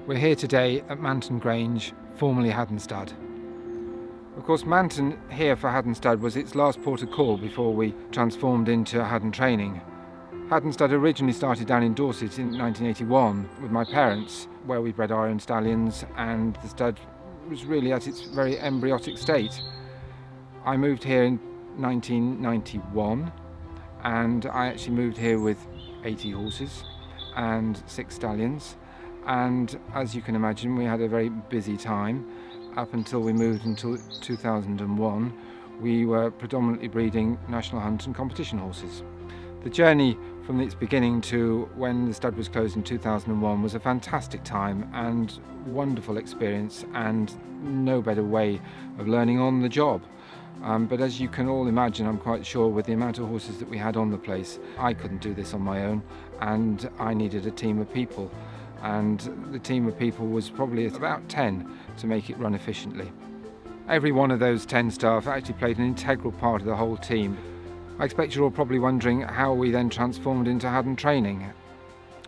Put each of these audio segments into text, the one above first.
We're here today at Manton Grange, formerly Haddon Stud. Of course, Manton here for Haddon Stud was its last port of call before we transformed into Haddon Training. Haddon Stud originally started down in Dorset in 1981 with my parents, where we bred our own stallions, and the stud was really at its very embryotic state. I moved here in 1991, and I actually moved here with 80 horses and 6 stallions, and as you can imagine, we had a very busy time. Up until we moved until 2001, we were predominantly breeding national hunt and competition horses. The journey from its beginning to when the stud was closed in 2001 was a fantastic time and wonderful experience, and no better way of learning on the job. But as you can all imagine, I'm quite sure with the amount of horses that we had on the place, I couldn't do this on my own, and I needed a team of people. And the team of people was probably about 10 to make it run efficiently. Every one of those 10 staff actually played an integral part of the whole team. I expect you're all probably wondering how we then transformed into Haddon Training.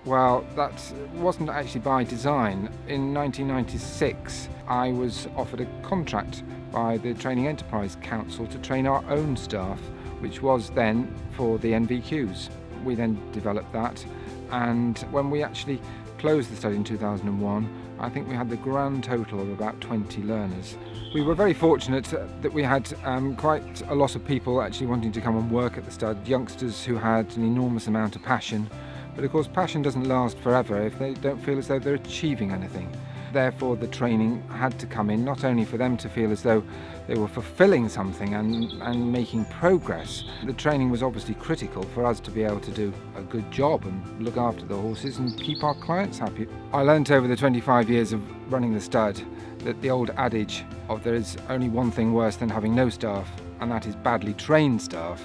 Well, that wasn't actually by design. In 1996, I was offered a contract by the Training Enterprise Council to train our own staff, which was then for the NVQs. We then developed that, and when we actually closed the study in 2001, I think we had the grand total of about 20 learners. We were very fortunate that we had quite a lot of people actually wanting to come and work at the stud, youngsters who had an enormous amount of passion. But of course, passion doesn't last forever if they don't feel as though they're achieving anything. Therefore, the training had to come in, not only for them to feel as though they were fulfilling something and making progress. The training was obviously critical for us to be able to do a good job and look after the horses and keep our clients happy. I learnt over the 25 years of running the stud that the old adage of there is only one thing worse than having no staff, and that is badly trained staff,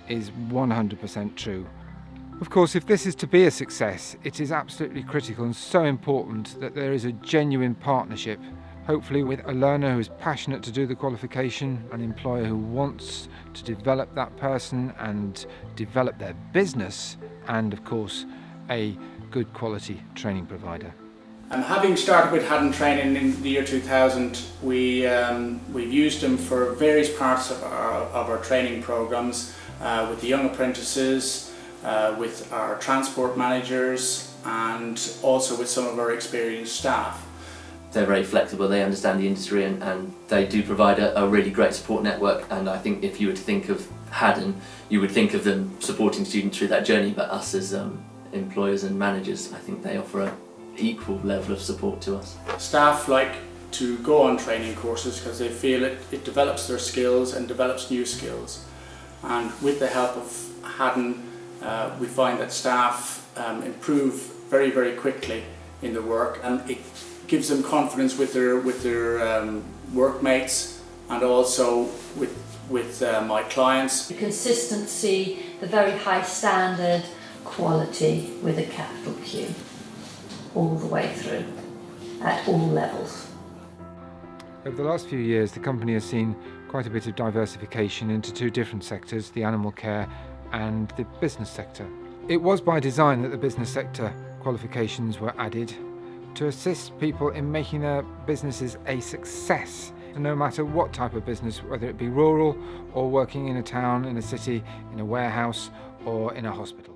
is 100% true. Of course, if this is to be a success, it is absolutely critical and so important that there is a genuine partnership, hopefully with a learner who is passionate to do the qualification, an employer who wants to develop that person and develop their business, and of course, a good quality training provider. Having started with Haddon Training in the year 2000, we've used them for various parts of our training programs, with the young apprentices, with our transport managers, and also with some of our experienced staff. They're very flexible, they understand the industry, and they do provide a really great support network. And I think if you were to think of Haddon, you would think of them supporting students through that journey, but us as employers and managers, I think they offer an equal level of support to us. Staff like to go on training courses because they feel it develops their skills and develops new skills. And with the help of Haddon, we find that staff improve very, very quickly in their work, and it gives them confidence with their workmates and also with my clients. The consistency, the very high standard, quality with a capital Q, all the way through, at all levels. Over the last few years, the company has seen quite a bit of diversification into 2 different sectors, the animal care and the business sector. It was by design that the business sector qualifications were added to assist people in making their businesses a success, no matter what type of business, whether it be rural or working in a town, in a city, in a warehouse or in a hospital.